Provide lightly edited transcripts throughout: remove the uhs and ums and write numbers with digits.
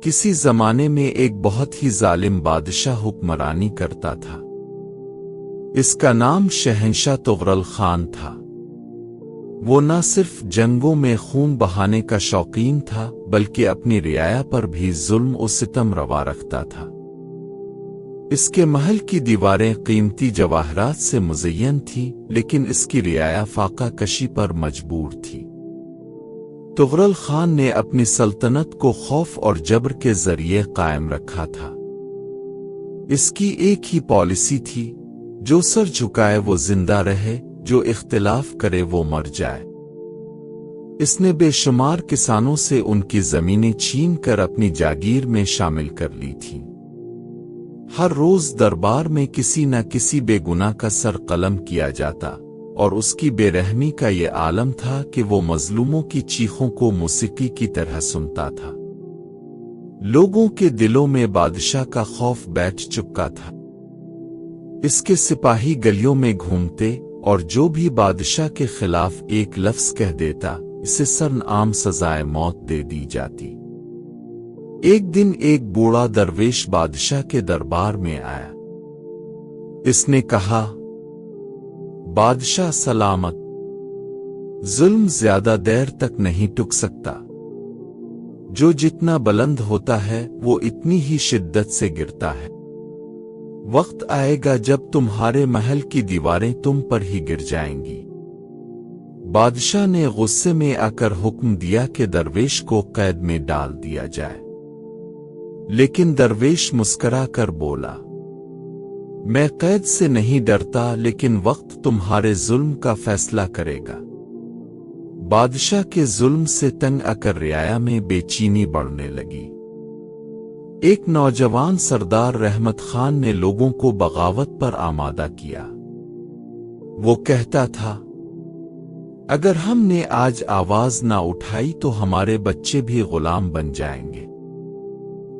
کسی زمانے میں ایک بہت ہی ظالم بادشاہ حکمرانی کرتا تھا۔ اس کا نام شہنشاہ تغرل خان تھا۔ وہ نہ صرف جنگوں میں خون بہانے کا شوقین تھا بلکہ اپنی رعایا پر بھی ظلم و ستم روا رکھتا تھا۔ اس کے محل کی دیواریں قیمتی جواہرات سے مزین تھیں، لیکن اس کی رعایا فاقہ کشی پر مجبور تھی۔ تغرل خان نے اپنی سلطنت کو خوف اور جبر کے ذریعے قائم رکھا تھا۔ اس کی ایک ہی پالیسی تھی، جو سر جھکائے وہ زندہ رہے، جو اختلاف کرے وہ مر جائے۔ اس نے بے شمار کسانوں سے ان کی زمینیں چھین کر اپنی جاگیر میں شامل کر لی تھیں۔ ہر روز دربار میں کسی نہ کسی بے گناہ کا سر قلم کیا جاتا، اور اس کی بے رحمی کا یہ عالم تھا کہ وہ مظلوموں کی چیخوں کو موسیقی کی طرح سنتا تھا۔ لوگوں کے دلوں میں بادشاہ کا خوف بیٹھ چکا تھا۔ اس کے سپاہی گلیوں میں گھومتے، اور جو بھی بادشاہ کے خلاف ایک لفظ کہہ دیتا اسے سرعام سزائے موت دے دی جاتی۔ ایک دن ایک بوڑھا درویش بادشاہ کے دربار میں آیا۔ اس نے کہا، بادشاہ سلامت، ظلم زیادہ دیر تک نہیں ٹک سکتا۔ جو جتنا بلند ہوتا ہے وہ اتنی ہی شدت سے گرتا ہے۔ وقت آئے گا جب تمہارے محل کی دیواریں تم پر ہی گر جائیں گی۔ بادشاہ نے غصے میں آ کر حکم دیا کہ درویش کو قید میں ڈال دیا جائے، لیکن درویش مسکرا کر بولا، میں قید سے نہیں ڈرتا، لیکن وقت تمہارے ظلم کا فیصلہ کرے گا۔ بادشاہ کے ظلم سے تنگ آ کر رعایا میں بے چینی بڑھنے لگی۔ ایک نوجوان سردار رحمت خان نے لوگوں کو بغاوت پر آمادہ کیا۔ وہ کہتا تھا، اگر ہم نے آج آواز نہ اٹھائی تو ہمارے بچے بھی غلام بن جائیں گے۔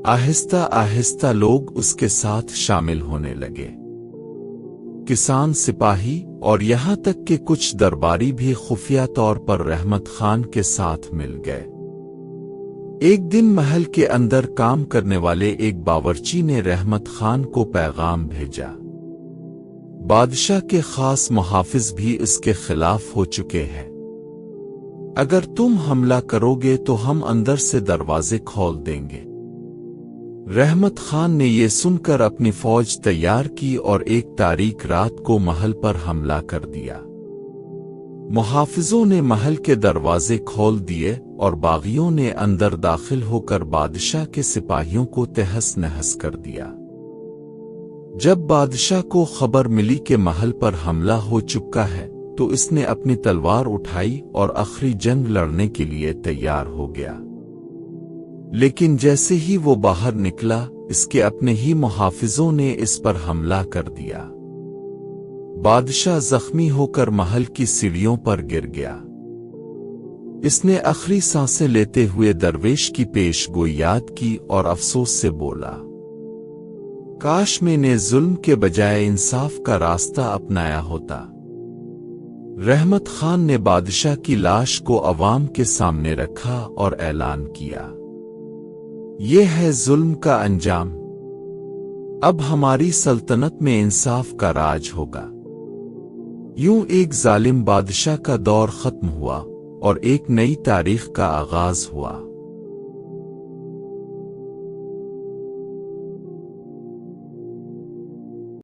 آہستہ آہستہ لوگ اس کے ساتھ شامل ہونے لگے۔ کسان، سپاہی اور یہاں تک کہ کچھ درباری بھی خفیہ طور پر رحمت خان کے ساتھ مل گئے۔ ایک دن محل کے اندر کام کرنے والے ایک باورچی نے رحمت خان کو پیغام بھیجا، بادشاہ کے خاص محافظ بھی اس کے خلاف ہو چکے ہیں۔ اگر تم حملہ کرو گے تو ہم اندر سے دروازے کھول دیں گے۔ رحمت خان نے یہ سن کر اپنی فوج تیار کی اور ایک تاریک رات کو محل پر حملہ کر دیا۔ محافظوں نے محل کے دروازے کھول دیے اور باغیوں نے اندر داخل ہو کر بادشاہ کے سپاہیوں کو تہس نہس کر دیا۔ جب بادشاہ کو خبر ملی کہ محل پر حملہ ہو چکا ہے تو اس نے اپنی تلوار اٹھائی اور آخری جنگ لڑنے کے لیے تیار ہو گیا۔ لیکن جیسے ہی وہ باہر نکلا، اس کے اپنے ہی محافظوں نے اس پر حملہ کر دیا۔ بادشاہ زخمی ہو کر محل کی سیڑھیوں پر گر گیا۔ اس نے آخری سانسیں لیتے ہوئے درویش کی پیش گوئی یاد کی اور افسوس سے بولا، کاش میں نے ظلم کے بجائے انصاف کا راستہ اپنایا ہوتا۔ رحمت خان نے بادشاہ کی لاش کو عوام کے سامنے رکھا اور اعلان کیا، یہ ہے ظلم کا انجام۔ اب ہماری سلطنت میں انصاف کا راج ہوگا۔ یوں ایک ظالم بادشاہ کا دور ختم ہوا اور ایک نئی تاریخ کا آغاز ہوا۔